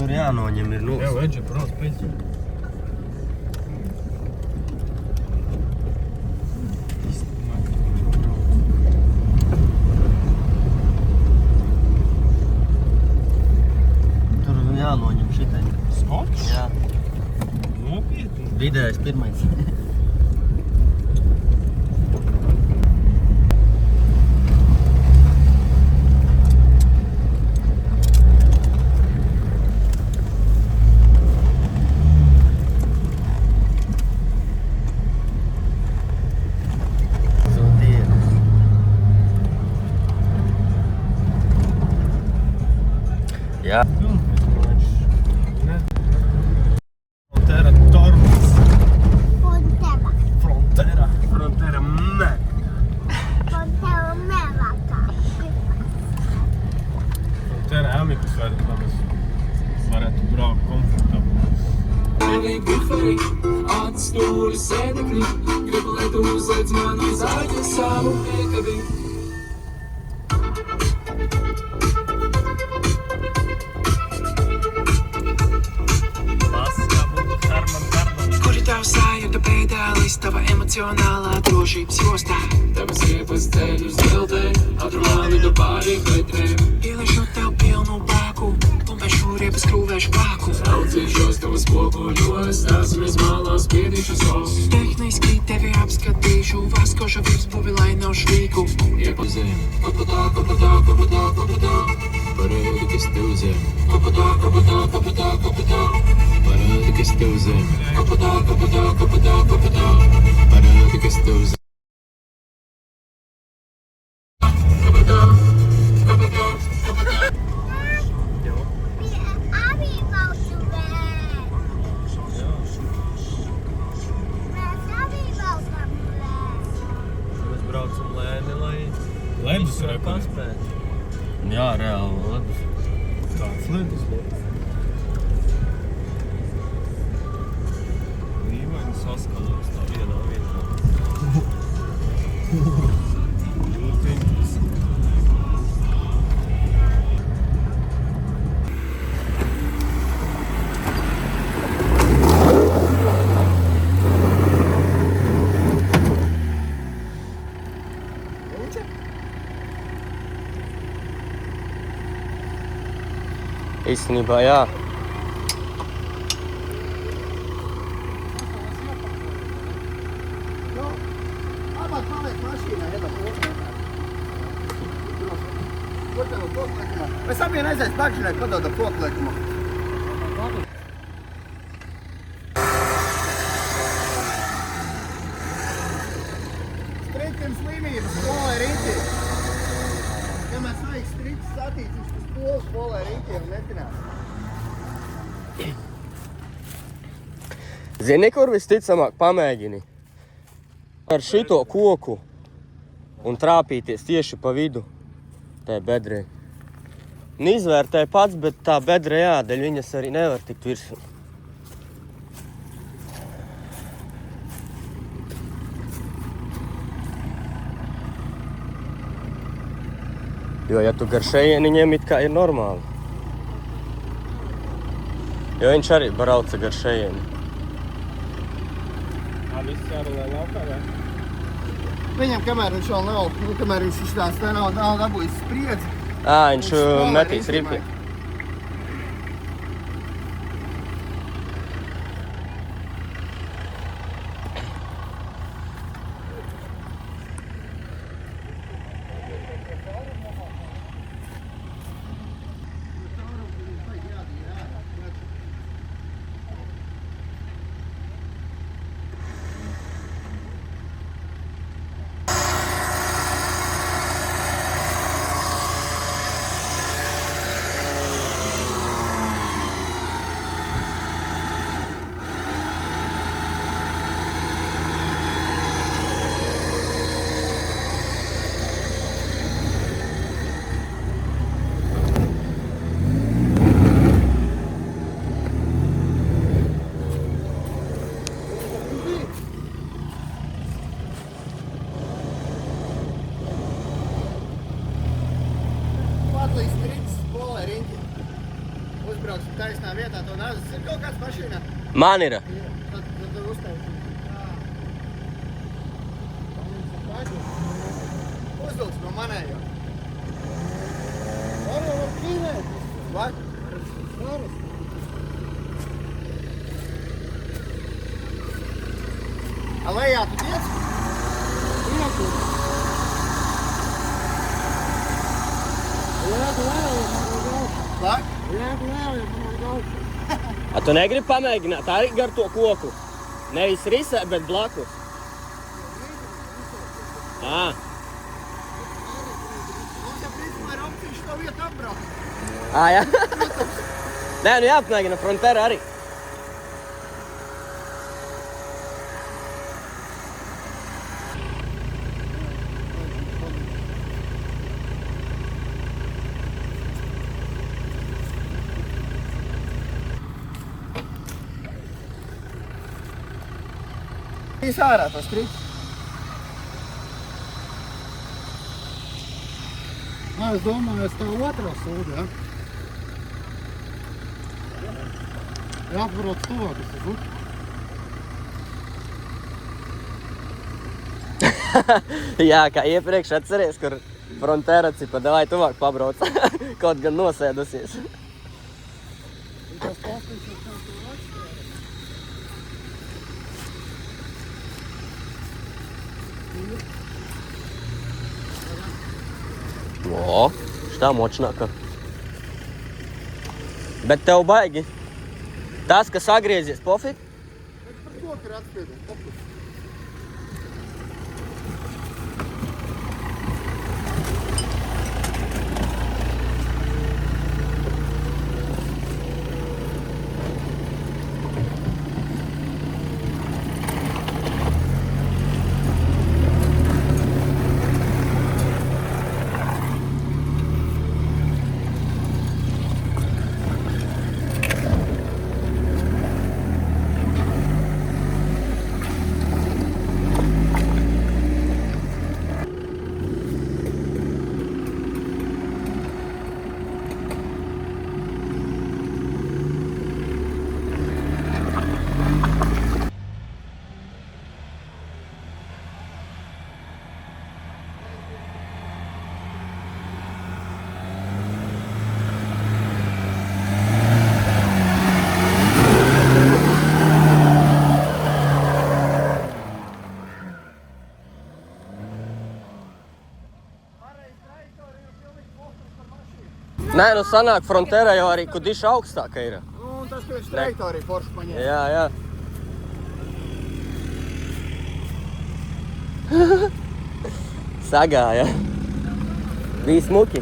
Tur jānoņem ir Jā, veģi, brauc pēc. Tur jānoņem šitai. Skots? Jā. Nopietni. Vidējais pirmais. Jā. Frontera Tormas. Frontera. Frontera mē. Frontera Melaka. Frontera amikus varētu braukt komfortabli. Biferi, atstūri sēdekļi, gribu, lai tu uzliec man uz āķa savu piekabi. Kuri tavu sajūta pēdēlis, tava emocionālā drošības jostā? Tavas riepas ceļ uz dzeltē, atrunā lido pāri vetrēm. Ieliešu tev pilnu bāku, pumpēšu riepas krūvēšu vāku. Audzīšos tavas poguļos, stāsimies malā, spiedīšu sos. Tehniski tevi apskatīšu, vaskošu virsbuvi, lai nav švīku. Iepazēm, papadā, papadā, papadā, papadā, parādi, kas tev zem. Papadā, papadā, papadā, papadā, parādi, kas tev zem. Papadā, papadā, papadā, papadā, parādi, kas tev zem. Papadā, papadā, papadā. Abi braucu vēl. Mēs abi braucam vēl. Mēs braucam lēni, lai Ledus visu rekords. paspēt. Jā, reāli ledus. Tāds ledus. Līvaini saskalots tā vienā vietā. Jūtiņas. Īstenībā, jā. Labāk paliek mašīnā, iedod poklēkumā. Ko tev poklēkumā? Mēs abiem aizies bagžinēt, padoda poklēkumā. Stricim slimības, polē riņķi. Kamēr svaigs stricis attīcīs uz polas, polē riņķi un netinās. Zini, kur visticamāk pamēģini? Ar šito koku un trāpīties tieši pa vidu tai bedrē. Izvērtē pats, bet tā bedre jādēļ viņas arī nevar tikt virsū. Jo, ja tu gar šejieni ņem, it kā ir normāli. Jo viņš arī brauca gar šejieni. Viss jārulē laukā, vai? Viņam, kamēr viņš vēl nav, kamēr viņš šitās te nav dabūjis spriedzi. Viņš metīs ripli. izbrauksim taisnā vietā, to nāzes ir kaut kāds mašīnā. Man ir. Tad uztaisīsim. Uzvilks no manējo. Var kīnēt. Var. Alejā tu tiec? Ieku. Lāk? A tu negribi pamēģināt arī gar to koku? Nevis risē, bet blakus. Ā. Mums jau principā ir opcija šo vietu apbraukt. Ā, jā? Nē, nu jāpamēģina Frontera arī. Īs ārā to strīpu. Es domāju, es tā otrā sūdu, ja? Jāatvarot stūvākas, es būtu. Jā, kā iepriekš atceries, kur Frontera cipa, davai tuvāk pabrauc. Kaut gan nosēdusies. Tas pastīks ir kaut ko atstājot. O, šitā močnāka. Bet tev baigi. Tas, kas sagriezies, pofik? Bet par to, ka ir atspiedums. Popus. Nē, nu sanāk Frontera jau arī, kur diša augstāka ir. Un tas, ka viņš trajektoriju forši paņēma. Jā, jā. Sagāja. Bija smuki.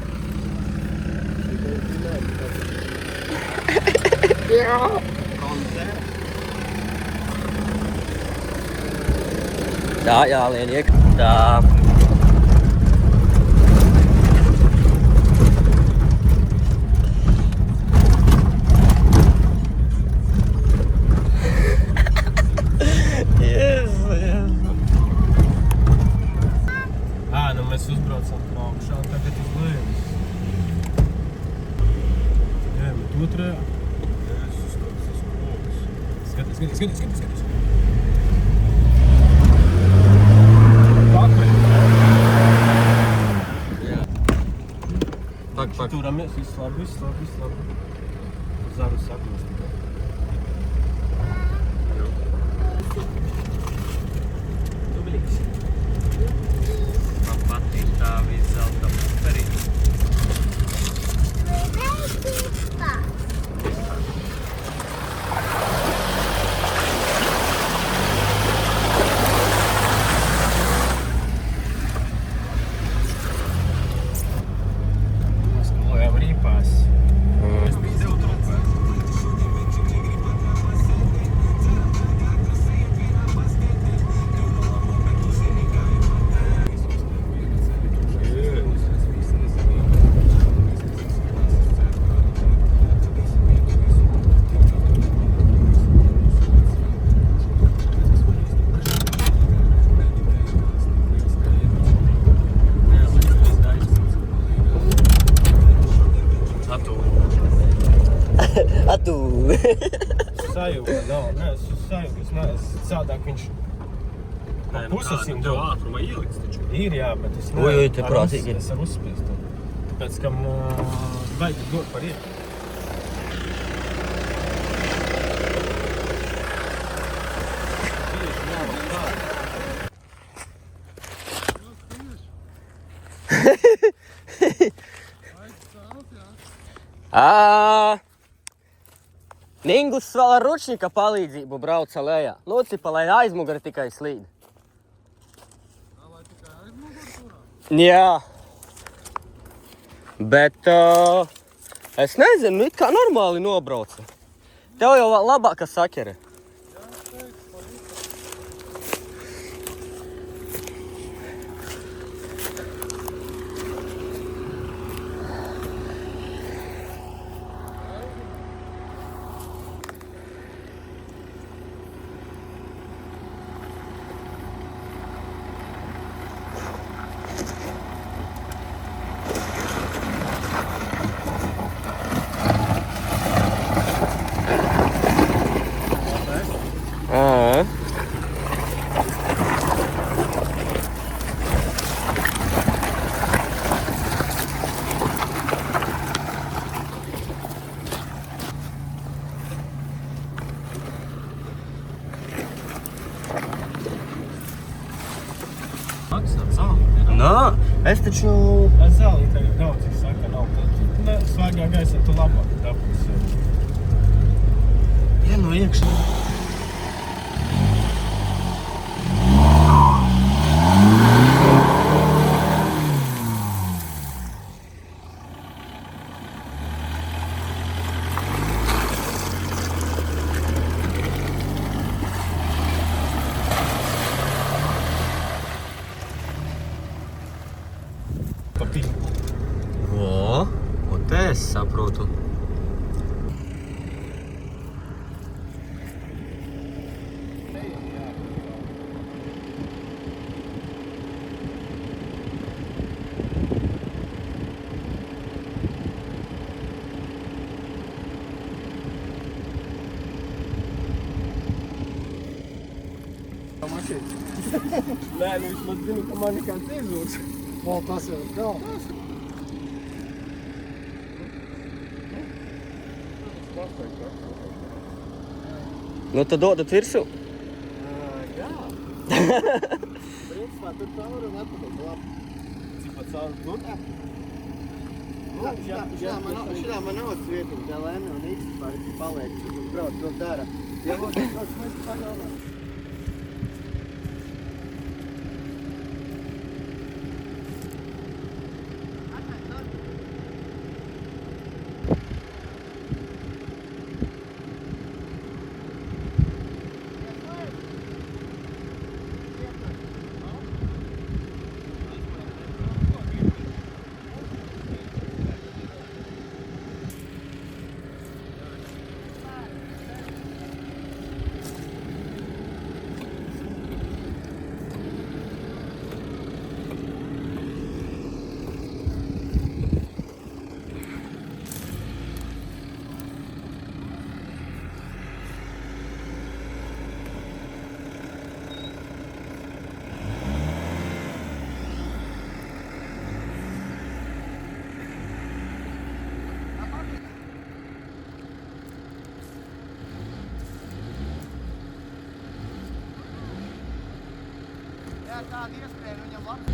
Tā, jālien iek. Tā. Nu mēs uzbraucam pa augšā, tagad uz lejas. Jā, bet otrajā. Jēzus, tas koks. Skaties. Pakaļ. Jā. Pak. Turamies, viss labi. Zaru saknes tikai. Dublīks. Man patīk tā viszelta puperīte. Mēs klojam rīpās. Es biju tev trupē. A tu. Sajūta nav, neesmu sajūtas, neesmu sādāk viņš pusasim Tev ātrumā ielikts taču. ir, jā, bet es Ui, te prātīgi. Es ar uzspiestu. Pēc kam vajag dot par ietu. Ninglis vēl ar ručnika palīdzību brauca lejā. Lūcipa, lai aizmugari tikai slīd. Jā. Bet es nezinu, it kā normāli nobrauca. Tev jau labāka sakere. Maksāt zelta. Nā, es taču... Es zelī tagad daudz, es saka, nav. Ne, svaigā gaisā tu labāk dabūsi. Ja no iekšā. O, un te es saprotu. Nē, nu vismaz zinu, ka man nekāds iezūs. O, tas jau ir kā. Nu tad dodat virsū. Jā. Principā tur cauri un atpakaļ labi. Cik pat cauri tur? Šitā man nav svietiņa, tā lēma un īsti paliek, šit brauc to dara. Ja būs kaut mēs pagalvā. Jā, tāda iespēja viņam labs.